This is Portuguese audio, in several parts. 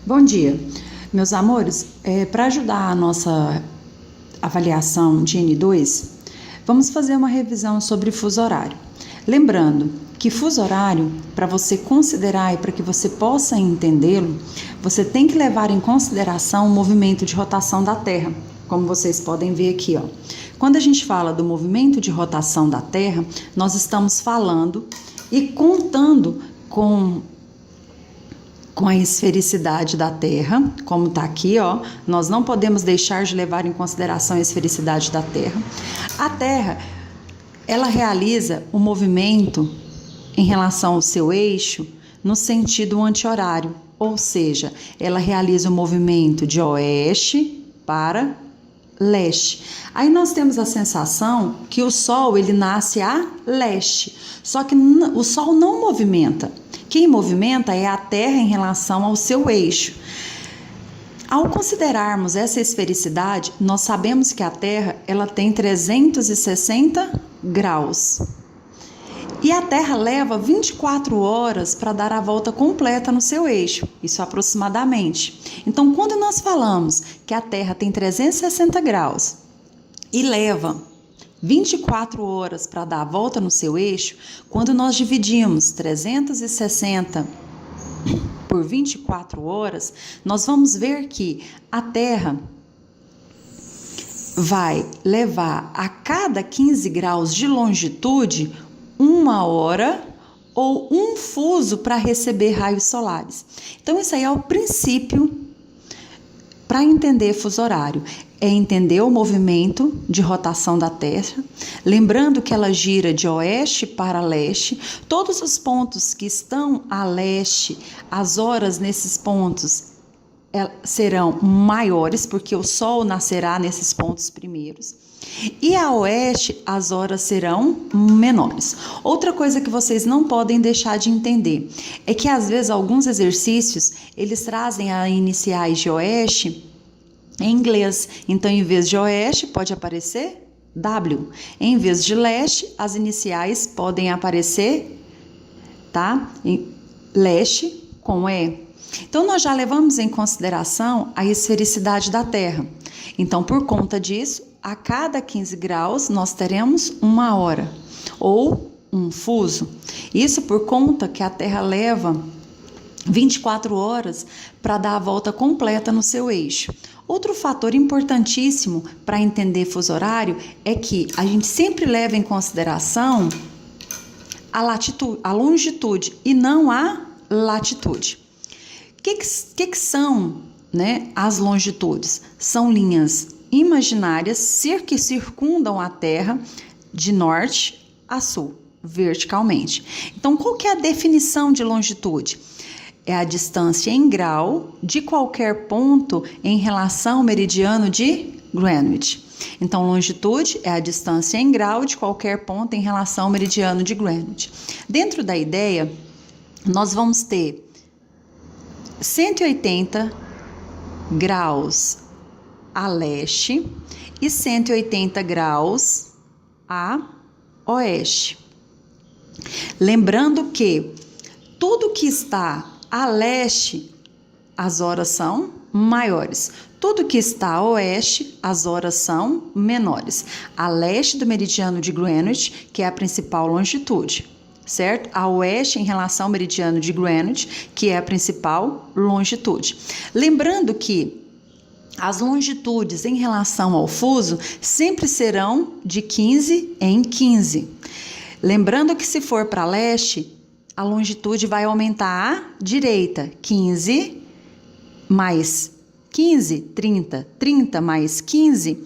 Bom dia, meus amores. Para ajudar a nossa avaliação de N2, vamos fazer uma revisão sobre fuso horário. Lembrando que fuso horário, para você considerar e para que você possa entendê-lo, você tem que levar em consideração o movimento de rotação da Terra, como vocês podem ver aqui, ó. Quando a gente fala do movimento de rotação da Terra, nós estamos falando e contando com a esfericidade da Terra, como está aqui, ó, nós não podemos deixar de levar em consideração a esfericidade da Terra. A Terra, ela realiza o movimento em relação ao seu eixo no sentido anti-horário, ou seja, ela realiza o movimento de oeste para leste. Aí nós temos a sensação que o Sol ele nasce a leste, só que o Sol não movimenta. Quem movimenta é a Terra em relação ao seu eixo. Ao considerarmos essa esfericidade, nós sabemos que a Terra ela tem 360 graus. E a Terra leva 24 horas para dar a volta completa no seu eixo, isso aproximadamente. Então, quando nós falamos que a Terra tem 360 graus e leva 24 horas para dar a volta no seu eixo, quando nós dividimos 360 por 24 horas, nós vamos ver que a Terra vai levar a cada 15 graus de longitude 1 hora ou um fuso para receber raios solares. Então, isso aí é o princípio para entender fuso horário. É entender o movimento de rotação da Terra, lembrando que ela gira de oeste para leste. Todos os pontos que estão a leste, as horas nesses pontos serão maiores, porque o Sol nascerá nesses pontos primeiros. E a oeste, as horas serão menores. Outra coisa que vocês não podem deixar de entender é que, às vezes, alguns exercícios, eles trazem as iniciais de oeste em inglês. Então, em vez de oeste, pode aparecer W. Em vez de leste, as iniciais podem aparecer, tá? Leste com E. Então, nós já levamos em consideração a esfericidade da Terra. Então, por conta disso, a cada 15 graus, nós teremos 1 hora ou um fuso. Isso por conta que a Terra leva 24 horas para dar a volta completa no seu eixo. Outro fator importantíssimo para entender fuso horário é que a gente sempre leva em consideração a longitude e não a latitude. O que são, né, as longitudes? São linhas imaginárias que circundam a Terra de norte a sul, verticalmente. Então, qual que é a definição de longitude? É a distância em grau de qualquer ponto em relação ao meridiano de Greenwich. Então, longitude é a distância em grau de qualquer ponto em relação ao meridiano de Greenwich. Dentro da ideia, nós vamos ter 180 graus a leste e 180 graus a oeste. Lembrando que tudo que está a leste, as horas são maiores. Tudo que está a oeste, as horas são menores. A leste do meridiano de Greenwich, que é a principal longitude, certo? A oeste em relação ao meridiano de Greenwich, que é a principal longitude. Lembrando que as longitudes em relação ao fuso sempre serão de 15 em 15. Lembrando que se for para leste, a longitude vai aumentar à direita. 15 mais 15, 30. 30 mais 15,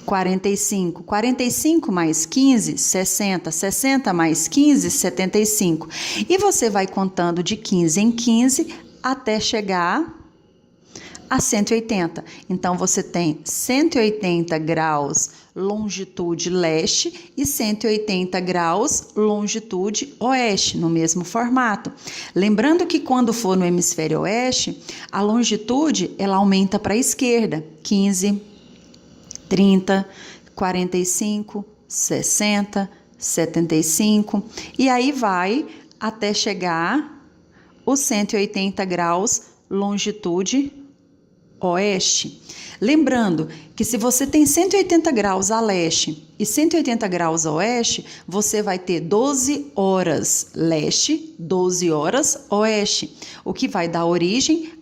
45. 45 mais 15, 60. 60 mais 15, 75. E você vai contando de 15 em 15 até chegar a 180. Então, você tem 180 graus longitude leste e 180 graus longitude oeste, no mesmo formato. Lembrando que quando for no hemisfério oeste, a longitude ela aumenta para a esquerda, 15, 30, 45, 60, 75, e aí vai até chegar os 180 graus longitude oeste. Lembrando que se você tem 180 graus a leste e 180 graus a oeste, você vai ter 12 horas leste, 12 horas oeste, o que vai dar origem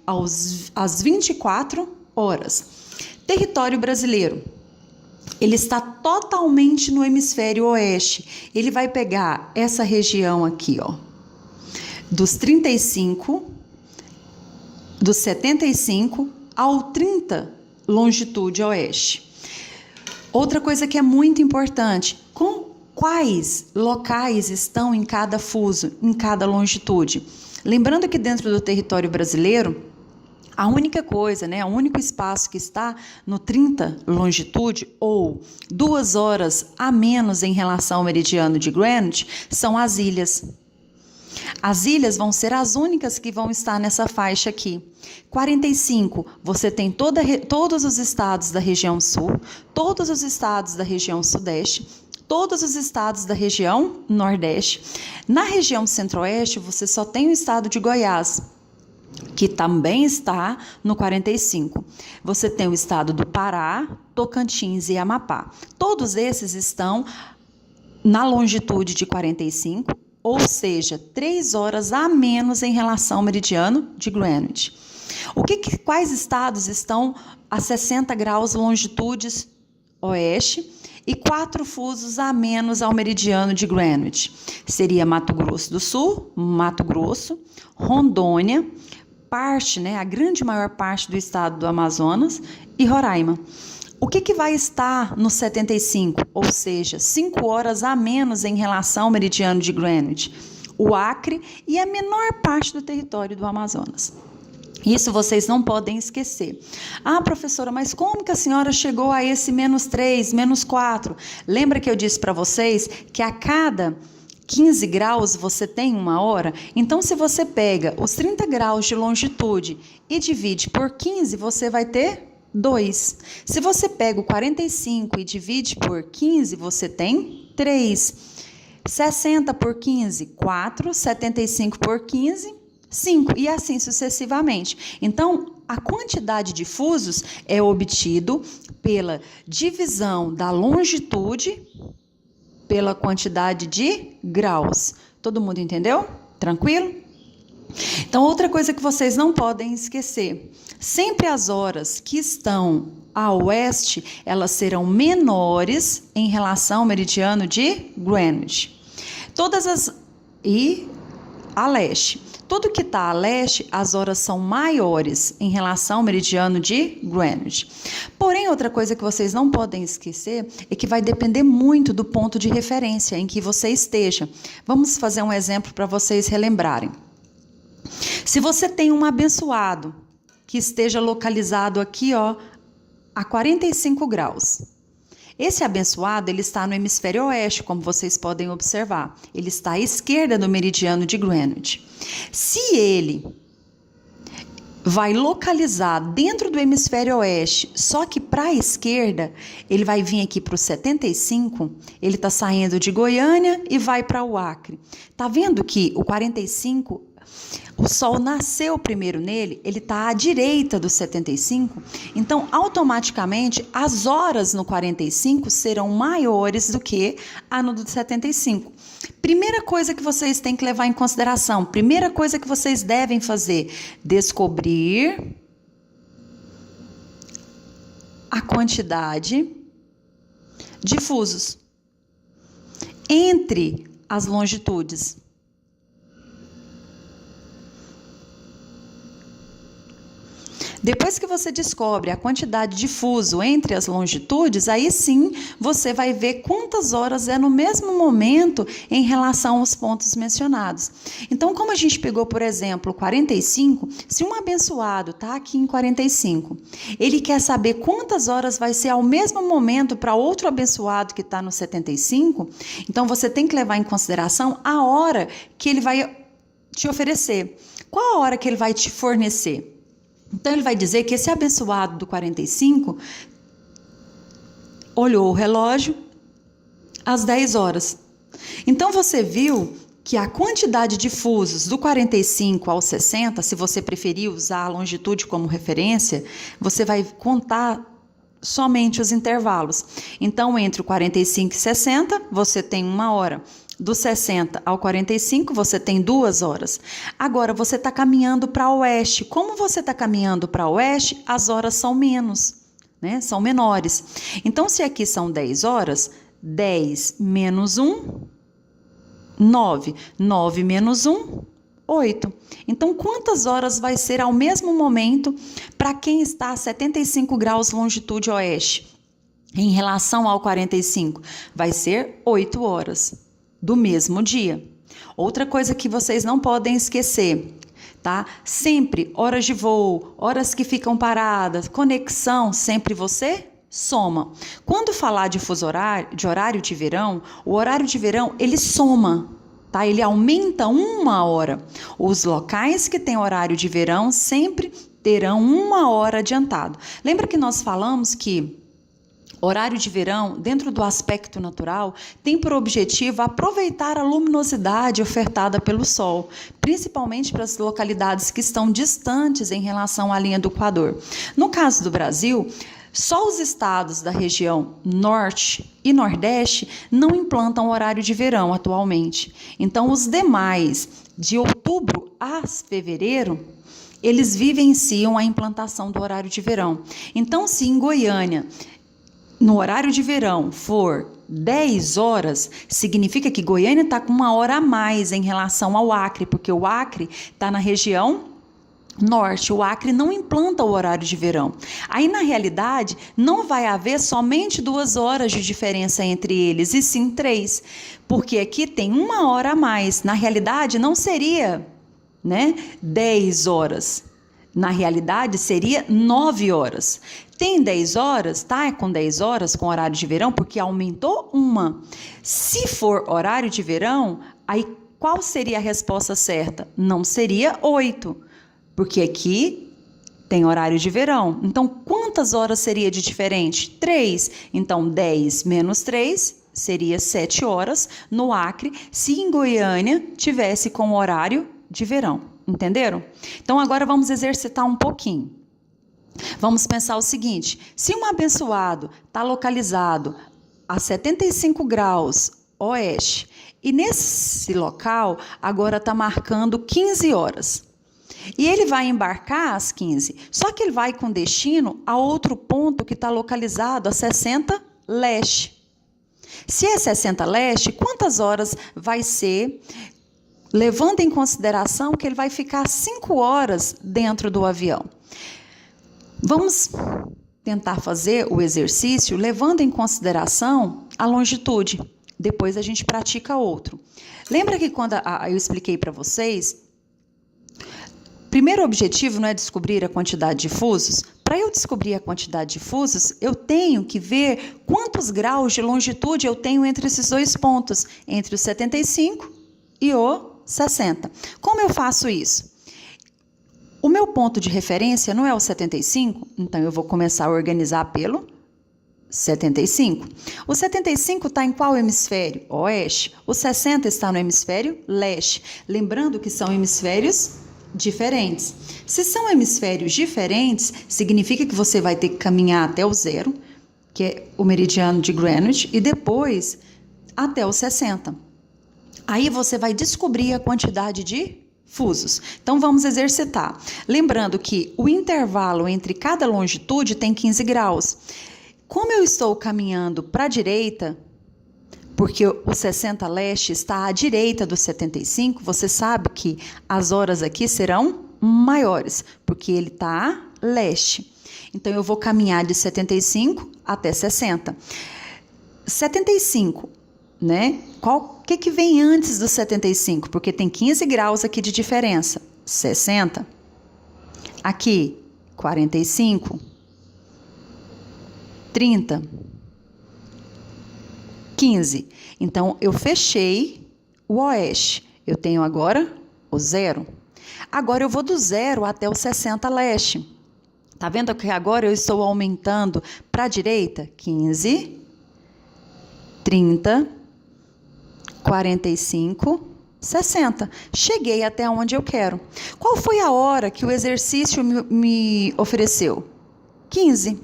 às 24 horas. Território brasileiro. Ele está totalmente no hemisfério oeste. Ele vai pegar essa região aqui, ó, dos 75 ao 30 longitude oeste. Outra coisa que é muito importante, com quais locais estão em cada fuso, em cada longitude? Lembrando que dentro do território brasileiro, a única coisa, o único espaço que está no 30 longitude, ou 2 horas a menos em relação ao meridiano de Greenwich, são as ilhas. As ilhas vão ser as únicas que vão estar nessa faixa aqui. 45, você tem todos os estados da região sul, todos os estados da região sudeste, todos os estados da região nordeste. Na região centro-oeste, você só tem o estado de Goiás, que também está no 45. Você tem o estado do Pará, Tocantins e Amapá. Todos esses estão na longitude de 45, ou seja, 3 horas a menos em relação ao meridiano de Greenwich. Quais estados estão a 60 graus longitudes oeste e 4 fusos a menos ao meridiano de Greenwich? Seria Mato Grosso do Sul, Mato Grosso, Rondônia, a grande maior parte do estado do Amazonas e Roraima. O que vai estar no 75, ou seja, 5 horas a menos em relação ao meridiano de Greenwich? O Acre e a menor parte do território do Amazonas. Isso vocês não podem esquecer. Ah, professora, mas como que a senhora chegou a esse -3, -4? Lembra que eu disse para vocês que a cada 15 graus você tem 1 hora? Então, se você pega os 30 graus de longitude e divide por 15, você vai ter 2. Se você pega o 45 e divide por 15, você tem 3. 60 por 15, 4. 75 por 15, 5. E assim sucessivamente. Então, a quantidade de fusos é obtido pela divisão da longitude pela quantidade de graus. Todo mundo entendeu? Tranquilo? Então, outra coisa que vocês não podem esquecer, sempre as horas que estão a oeste, elas serão menores em relação ao meridiano de Greenwich. E a leste. Tudo que está a leste, as horas são maiores em relação ao meridiano de Greenwich. Porém, outra coisa que vocês não podem esquecer é que vai depender muito do ponto de referência em que você esteja. Vamos fazer um exemplo para vocês relembrarem. Se você tem um abençoado que esteja localizado aqui, ó, a 45 graus. Esse abençoado, ele está no hemisfério oeste, como vocês podem observar. Ele está à esquerda do meridiano de Greenwich. Se ele vai localizar dentro do hemisfério oeste, só que para a esquerda, ele vai vir aqui para o 75, ele está saindo de Goiânia e vai para o Acre. Tá vendo que o 45... O Sol nasceu primeiro nele, ele está à direita do 75, então automaticamente as horas no 45 serão maiores do que a no do 75. Primeira coisa que vocês têm que levar em consideração, primeira coisa que vocês devem fazer, descobrir a quantidade de fusos entre as longitudes. Depois que você descobre a quantidade de fuso entre as longitudes, aí sim você vai ver quantas horas é no mesmo momento em relação aos pontos mencionados. Então, como a gente pegou, por exemplo, 45, se um abençoado está aqui em 45, ele quer saber quantas horas vai ser ao mesmo momento para outro abençoado que está no 75, então você tem que levar em consideração a hora que ele vai te oferecer. Qual a hora que ele vai te fornecer? Então, ele vai dizer que esse abençoado do 45 olhou o relógio às 10 horas. Então, você viu que a quantidade de fusos do 45 ao 60, se você preferir usar a longitude como referência, você vai contar somente os intervalos. Então, entre o 45 e 60, você tem 1 hora. Do 60 ao 45, você tem 2 horas. Agora, você está caminhando para oeste. Como você está caminhando para oeste, as horas são menos, né? São menores. Então, se aqui são 10 horas, 10 menos 1, 9. 9 menos 1, 8. Então, quantas horas vai ser ao mesmo momento para quem está a 75 graus longitude oeste? Em relação ao 45, vai ser 8 horas do mesmo dia. Outra coisa que vocês não podem esquecer, tá? Sempre horas de voo, horas que ficam paradas, conexão, sempre você soma. Quando falar de fuso horário, de horário de verão, o horário de verão, ele soma, tá? Ele aumenta 1 hora. Os locais que têm horário de verão sempre terão 1 hora adiantado. Lembra que nós falamos que horário de verão, dentro do aspecto natural, tem por objetivo aproveitar a luminosidade ofertada pelo sol, principalmente para as localidades que estão distantes em relação à linha do Equador. No caso do Brasil, só os estados da região norte e nordeste não implantam horário de verão atualmente. Então, os demais, de outubro a fevereiro, eles vivenciam a implantação do horário de verão. Então, se em Goiânia, no horário de verão, for 10 horas, significa que Goiânia está com 1 hora a mais em relação ao Acre, porque o Acre está na região norte, o Acre não implanta o horário de verão. Aí, na realidade, não vai haver somente 2 horas de diferença entre eles, e sim 3, porque aqui tem 1 hora a mais. Na realidade, não seria, né, 10 horas. Na realidade, seria 9 horas. Tem 10 horas, tá? Com 10 horas com horário de verão, porque aumentou 1. Se for horário de verão, aí qual seria a resposta certa? Não seria 8. Porque aqui tem horário de verão. Então, quantas horas seria de diferente? 3. Então, 10 menos 3 seria 7 horas no Acre, se em Goiânia tivesse com horário de verão. Entenderam? Então, agora vamos exercitar um pouquinho. Vamos pensar o seguinte: se um abençoado está localizado a 75 graus oeste e nesse local agora está marcando 15 horas, e ele vai embarcar às 15, só que ele vai com destino a outro ponto que está localizado a 60 leste. Se é 60 leste, quantas horas vai ser, levando em consideração que ele vai ficar 5 horas dentro do avião? Vamos tentar fazer o exercício levando em consideração a longitude. Depois a gente pratica outro. Lembra que quando eu expliquei para vocês, primeiro objetivo não é descobrir a quantidade de fusos? Para eu descobrir a quantidade de fusos, eu tenho que ver quantos graus de longitude eu tenho entre esses dois pontos, entre o 75 e o 60. Como eu faço isso? O meu ponto de referência não é o 75, então eu vou começar a organizar pelo 75. O 75 está em qual hemisfério? Oeste. O 60 está no hemisfério leste. Lembrando que são hemisférios diferentes. Se são hemisférios diferentes, significa que você vai ter que caminhar até o 0, que é o meridiano de Greenwich, e depois até o 60. Aí você vai descobrir a quantidade de fusos. Então, vamos exercitar. Lembrando que o intervalo entre cada longitude tem 15 graus. Como eu estou caminhando para a direita, porque o 60 leste está à direita do 75, você sabe que as horas aqui serão maiores, porque ele está a leste. Então, eu vou caminhar de 75 até 60. 75, né? O que vem antes do 75? Porque tem 15 graus aqui de diferença. 60. Aqui, 45. 30. 15. Então, eu fechei o oeste. Eu tenho agora o 0. Agora, eu vou do 0 até o 60 leste. Tá vendo que agora eu estou aumentando para a direita? 15, 30, 45, 60. Cheguei até onde eu quero. Qual foi a hora que o exercício me ofereceu? 15.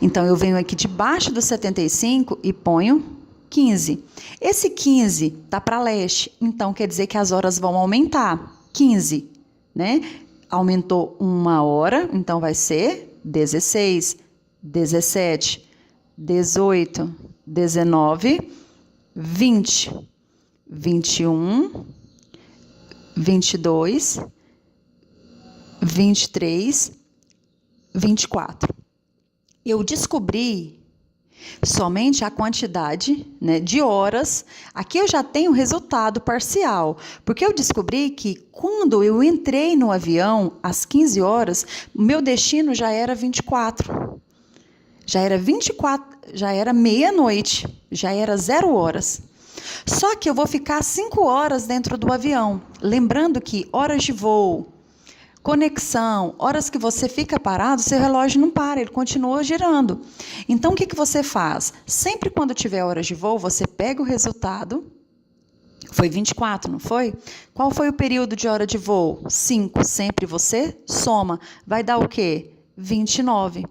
Então, eu venho aqui debaixo do 75 e ponho 15. Esse 15 está para leste, então quer dizer que as horas vão aumentar. 15, né? Aumentou 1 hora, então vai ser 16, 17, 18, 19, 20, 21, 22, 23, 24. Eu descobri somente a quantidade, né, de horas. Aqui eu já tenho o resultado parcial, porque eu descobri que quando eu entrei no avião às 15 horas, meu destino já era 24. Já era 24, já era meia-noite, já era 0 horas. Só que eu vou ficar 5 horas dentro do avião. Lembrando que horas de voo, conexão, horas que você fica parado, seu relógio não para, ele continua girando. Então, o que você faz? Sempre quando tiver horas de voo, você pega o resultado. Foi 24, não foi? Qual foi o período de hora de voo? 5. Sempre você soma. Vai dar o quê? 29.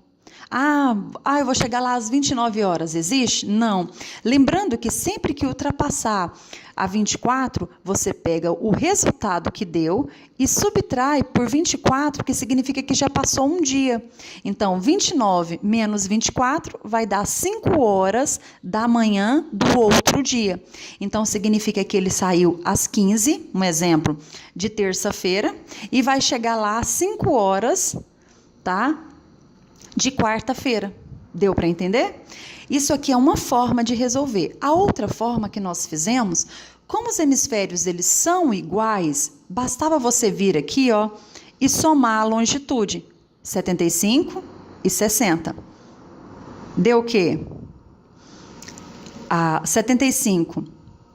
Eu vou chegar lá às 29 horas. Existe? Não. Lembrando que sempre que ultrapassar a 24, você pega o resultado que deu e subtrai por 24, que significa que já passou um dia. Então, 29 menos 24 vai dar 5 horas da manhã do outro dia. Então, significa que ele saiu às 15, um exemplo, de terça-feira, e vai chegar lá às 5 horas, tá? De quarta-feira. Deu para entender? Isso aqui é uma forma de resolver. A outra forma que nós fizemos, como os hemisférios eles são iguais, bastava você vir aqui, ó, e somar a longitude, 75 e 60. Deu o quê? 75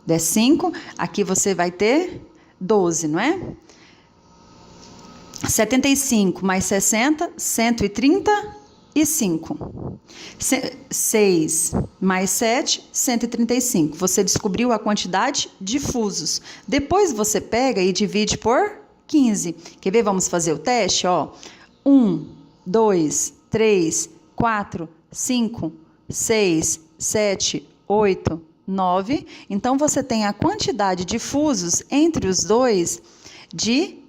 é 5, aqui você vai ter 12, não é? 75 mais 60, 135. 6 mais 7, 135. Você descobriu a quantidade de fusos. Depois você pega e divide por 15. Quer ver? Vamos fazer o teste, ó. 1, 2, 3, 4, 5, 6, 7, 8, 9. Então, você tem a quantidade de fusos entre os dois de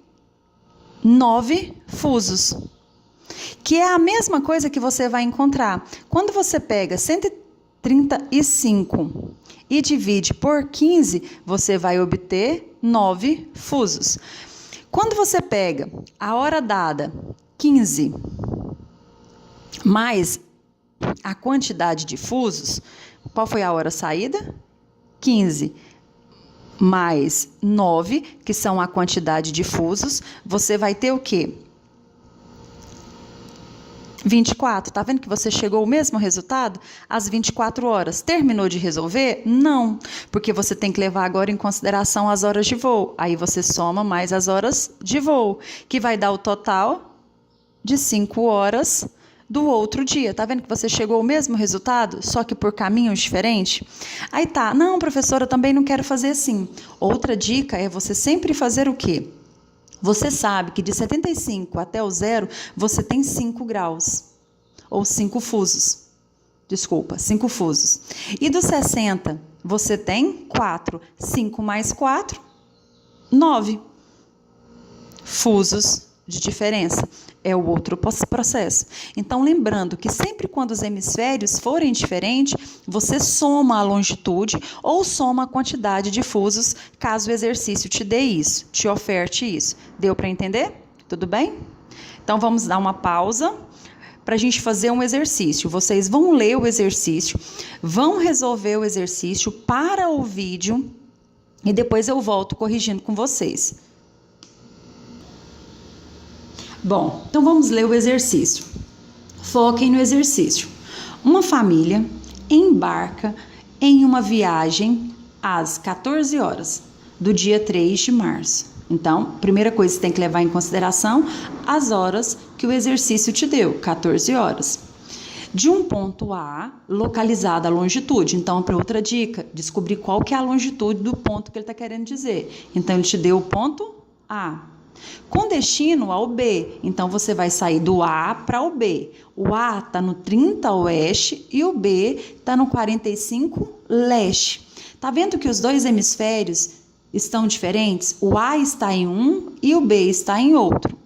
9 fusos. Que é a mesma coisa que você vai encontrar. Quando você pega 135 e divide por 15, você vai obter 9 fusos. Quando você pega a hora dada, 15, mais a quantidade de fusos, qual foi a hora saída? 15. Mais 9, que são a quantidade de fusos, você vai ter o quê? 24, tá vendo que você chegou ao mesmo resultado? Às 24 horas. Terminou de resolver? Não, porque você tem que levar agora em consideração as horas de voo. Aí você soma mais as horas de voo, que vai dar o total de 5 horas do outro dia. Tá vendo que você chegou ao mesmo resultado, só que por caminhos diferentes? Aí tá, não, professora, eu também não quero fazer assim. Outra dica é você sempre fazer o quê? Você sabe que de 75 até o 0, você tem 5 graus. Ou 5 fusos. Desculpa, 5 fusos. E do 60, você tem 4. 5 mais 4, 9 fusos de diferença. É o outro processo. Então, lembrando que sempre quando os hemisférios forem diferentes, você soma a longitude ou soma a quantidade de fusos, caso o exercício te dê isso, te oferte isso. Deu para entender? Tudo bem? Então, vamos dar uma pausa para a gente fazer um exercício. Vocês vão ler o exercício, vão resolver o exercício, para o vídeo e depois eu volto corrigindo com vocês. Bom, então vamos ler o exercício. Foquem no exercício. Uma família embarca em uma viagem às 14 horas do dia 3 de março. Então, primeira coisa que você tem que levar em consideração as horas que o exercício te deu, 14 horas. de um ponto A localizada a longitude. Então, para outra dica, descobrir qual que é a longitude do ponto que ele está querendo dizer. Então, ele te deu o ponto A. Com destino ao B. Então, você vai sair do A para o B. O A está no 30 oeste e o B está no 45 leste. Tá vendo que os dois hemisférios estão diferentes? O A está em um e o B está em outro.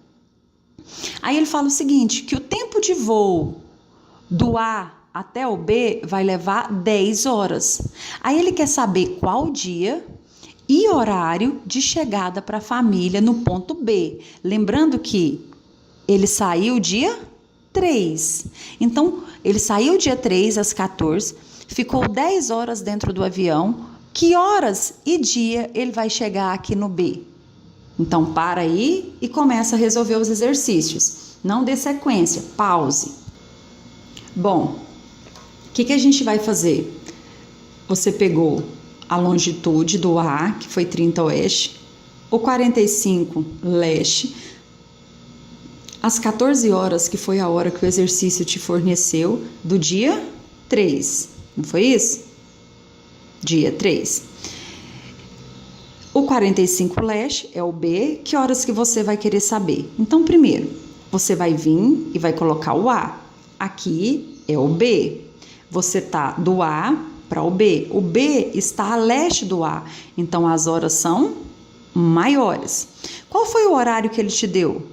Aí ele fala o seguinte, que o tempo de voo do A até o B vai levar 10 horas. Aí ele quer saber qual dia e horário de chegada para a família no ponto B. Lembrando que ele saiu dia 3. Então, ele saiu dia 3 às 14, ficou 10 horas dentro do avião. Que horas e dia ele vai chegar aqui no B? Então, para aí e começa a resolver os exercícios. Não dê sequência, pause. Bom, o que a gente vai fazer? Você pegou a longitude do A, que foi 30 oeste, o 45 leste, as 14 horas, que foi a hora que o exercício te forneceu, do dia 3. Não foi isso? Dia 3. O 45 leste é o B, que horas que você vai querer saber? Então, primeiro, você vai vir e vai colocar o A. Aqui é o B. Você tá do A para o B. O B está a leste do A, então as horas são maiores. Qual foi o horário que ele te deu?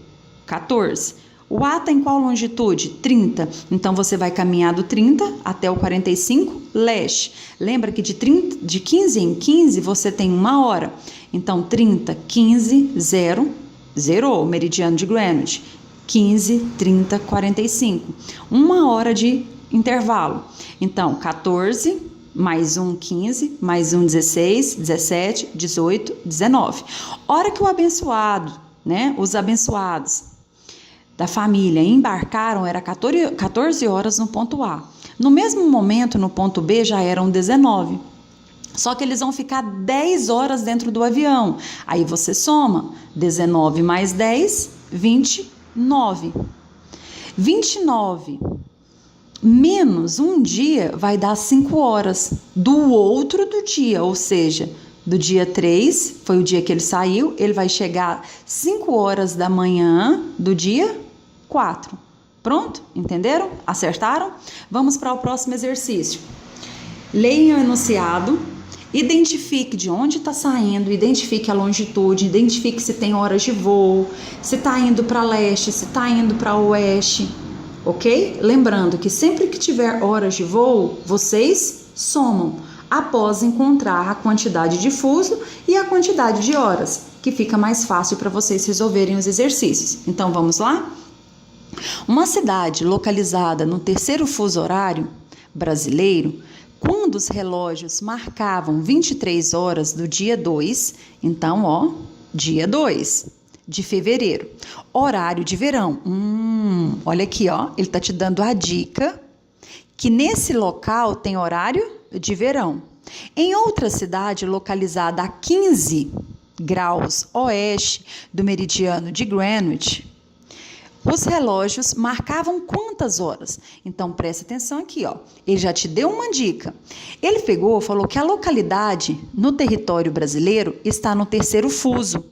14. O A está em qual longitude? 30. Então, você vai caminhar do 30 até o 45 leste. Lembra que de 15 em 15 você tem uma hora. Então, 30, 15, 0, zerou o meridiano de Greenwich. 15, 30, 45. Uma hora de intervalo. Então, 14, mais um 15, mais um 16, 17, 18, 19. Hora que o abençoado, os abençoados da família embarcaram, era 14 horas no ponto A. No mesmo momento, no ponto B, já eram 19. Só que eles vão ficar 10 horas dentro do avião. Aí você soma 19 mais 10, 29. 29 menos um dia vai dar 5 horas do outro do dia, ou seja, do dia 3, foi o dia que ele saiu, ele vai chegar 5 horas da manhã do dia 4. Pronto? Entenderam? Acertaram? Vamos para o próximo exercício. Leiam o enunciado, identifique de onde está saindo, identifique a longitude, identifique se tem horas de voo, se está indo para leste, se está indo para oeste, ok? Lembrando que sempre que tiver horas de voo, vocês somam após encontrar a quantidade de fuso e a quantidade de horas, que fica mais fácil para vocês resolverem os exercícios. Então, vamos lá? Uma cidade localizada no terceiro fuso horário brasileiro, quando os relógios marcavam 23 horas do dia 2, então, dia 2 de fevereiro, horário de verão. Olha aqui, ele está te dando a dica que nesse local tem horário de verão. Em outra cidade localizada a 15 graus oeste do meridiano de Greenwich, os relógios marcavam quantas horas? Então, presta atenção aqui, ele já te deu uma dica. Ele falou que a localidade no território brasileiro está no terceiro fuso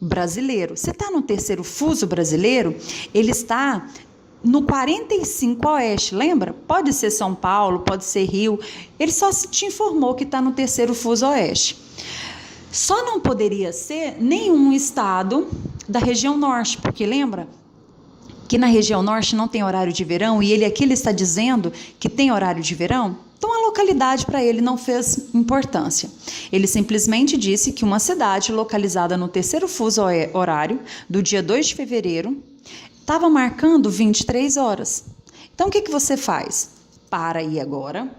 brasileiro. Se está no terceiro fuso brasileiro, ele está no 45 oeste, lembra? Pode ser São Paulo, pode ser Rio. Ele só te informou que está no terceiro fuso oeste. Só não poderia ser nenhum estado da região norte, porque lembra que na região norte não tem horário de verão e aqui ele está dizendo que tem horário de verão? Então, a localidade para ele não fez importância. Ele simplesmente disse que uma cidade localizada no terceiro fuso horário do dia 2 de fevereiro estava marcando 23 horas. Então, o que você faz? Para aí agora,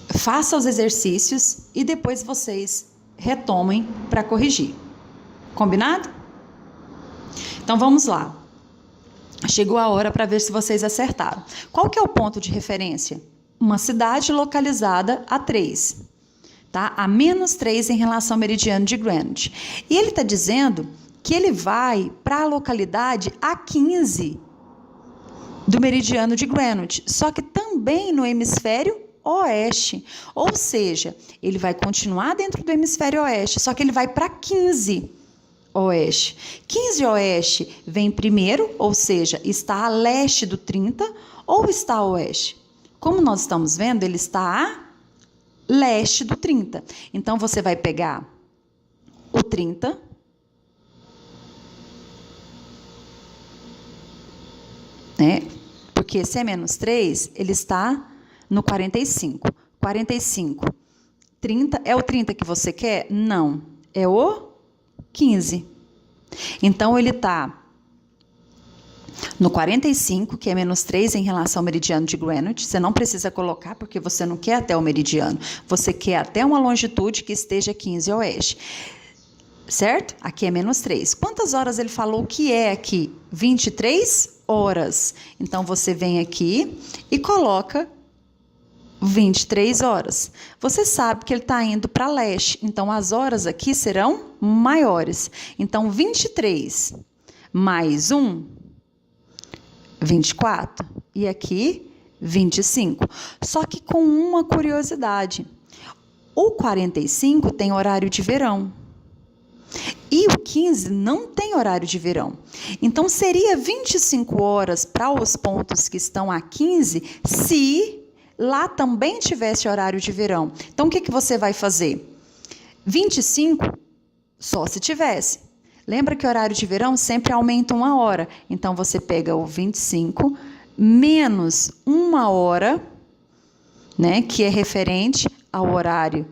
faça os exercícios e depois vocês retomem para corrigir. Combinado? Então, vamos lá. Chegou a hora para ver se vocês acertaram. Qual que é o ponto de referência? Uma cidade localizada a 3, tá? A menos 3 em relação ao meridiano de Greenwich. E ele está dizendo que ele vai para a localidade a 15 do meridiano de Greenwich, só que também no hemisfério oeste. Ou seja, ele vai continuar dentro do hemisfério oeste, só que ele vai para 15 oeste. 15 oeste vem primeiro, ou seja, está a leste do 30 ou está a oeste? Como nós estamos vendo, ele está a leste do 30. Então, você vai pegar o 30, né? Porque se é menos 3, ele está no 45. 45. 30, é o 30 que você quer? Não. É o 15. Então, ele está no 45, que é menos 3 em relação ao meridiano de Greenwich. Você não precisa colocar, porque você não quer até o meridiano. Você quer até uma longitude que esteja 15 oeste. Certo? Aqui é menos 3. Quantas horas ele falou que é aqui? 23 horas. Então, você vem aqui e coloca 23 horas. Você sabe que ele está indo para leste, então as horas aqui serão maiores. Então, 23 mais 1, 24. E aqui, 25. Só que com uma curiosidade. O 45 tem horário de verão. E o 15 não tem horário de verão. Então, seria 25 horas para os pontos que estão a 15 se lá também tivesse horário de verão. Então, o que você vai fazer? 25 só se tivesse. Lembra que o horário de verão sempre aumenta 1 hora. Então, você pega o 25 menos 1 hora, né, que é referente ao horário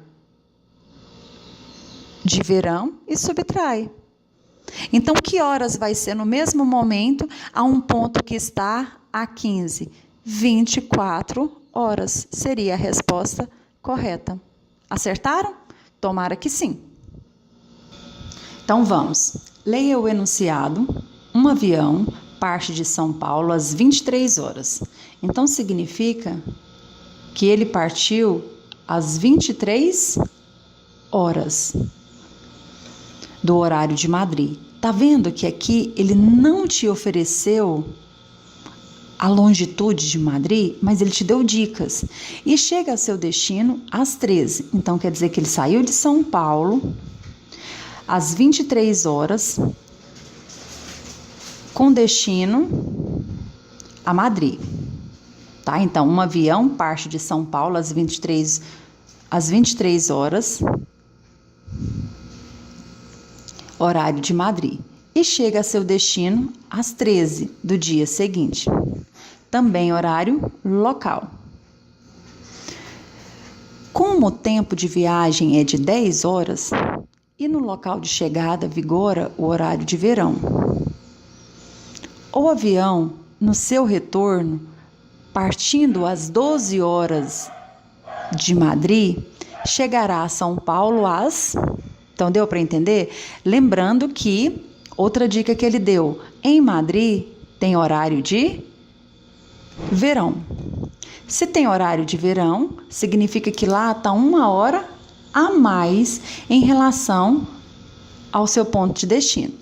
de verão e subtrai. Então, que horas vai ser no mesmo momento a um ponto que está a 15? 24 horas seria a resposta correta. Acertaram? Tomara que sim. Então, vamos. Leia o enunciado. Um avião parte de São Paulo às 23 horas. Então, significa que ele partiu às 23 horas do horário de Madrid. Tá vendo que aqui ele não te ofereceu a longitude de Madrid, mas ele te deu dicas. E chega ao seu destino às 13. Então, quer dizer que ele saiu de São Paulo às 23 horas, com destino a Madrid. Tá? Então, um avião parte de São Paulo às 23 horas, horário de Madrid, e chega a seu destino às 13 do dia seguinte. Também horário local. Como o tempo de viagem é de 10 horas e no local de chegada vigora o horário de verão, o avião, no seu retorno, partindo às 12 horas de Madrid, chegará a São Paulo às... Então, deu para entender? Lembrando que, outra dica que ele deu, em Madrid tem horário de verão. Se tem horário de verão, significa que lá está 1 hora a mais em relação ao seu ponto de destino.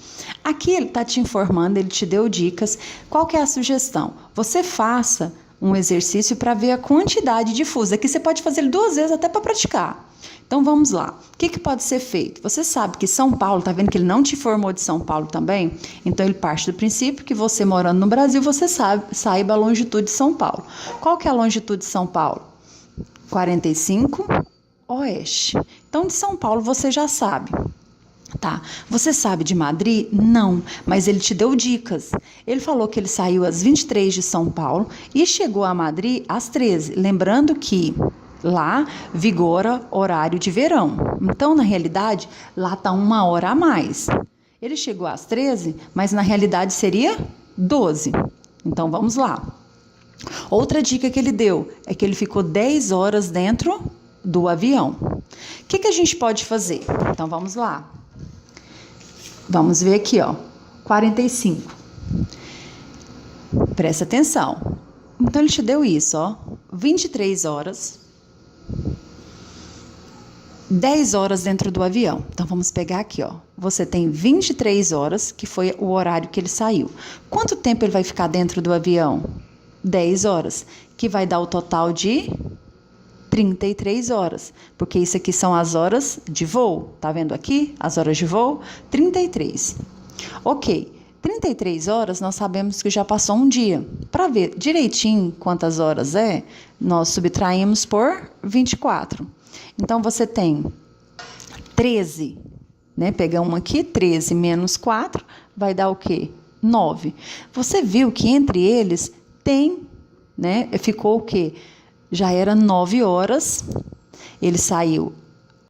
Aqui ele está te informando, ele te deu dicas. Qual que é a sugestão? Você faça um exercício para ver a quantidade de fusos. Aqui você pode fazer ele 2 vezes até para praticar. Então, vamos lá. O que pode ser feito? Você sabe que São Paulo, tá vendo que ele não te informou de São Paulo também? Então, ele parte do princípio que você morando no Brasil, você saiba a longitude de São Paulo. Qual que é a longitude de São Paulo? 45 oeste. Então, de São Paulo você já sabe. Tá. Você sabe de Madrid? Não, mas ele te deu dicas. Ele falou que ele saiu às 23 de São Paulo e chegou a Madrid às 13. Lembrando que lá vigora horário de verão. Então, na realidade, lá está 1 hora a mais. Ele chegou às 13, mas na realidade seria 12. Então, vamos lá. Outra dica que ele deu é que ele ficou 10 horas dentro do avião. O que a gente pode fazer? Então, vamos lá. Vamos ver aqui, ó. 45. Presta atenção. Então, ele te deu isso, ó. 23 horas... 10 horas dentro do avião. Então, vamos pegar aqui, ó. Você tem 23 horas, que foi o horário que ele saiu. Quanto tempo ele vai ficar dentro do avião? 10 horas, que vai dar o total de 33 horas, porque isso aqui são as horas de voo, tá vendo aqui? As horas de voo, 33. Ok, 33 horas nós sabemos que já passou um dia. Para ver direitinho quantas horas nós subtraímos por 24. Então, você tem 13, né? Pegamos aqui, 13 menos 4, vai dar o quê? 9. Você viu que entre eles tem, né? Ficou o quê? Já era 9 horas, ele saiu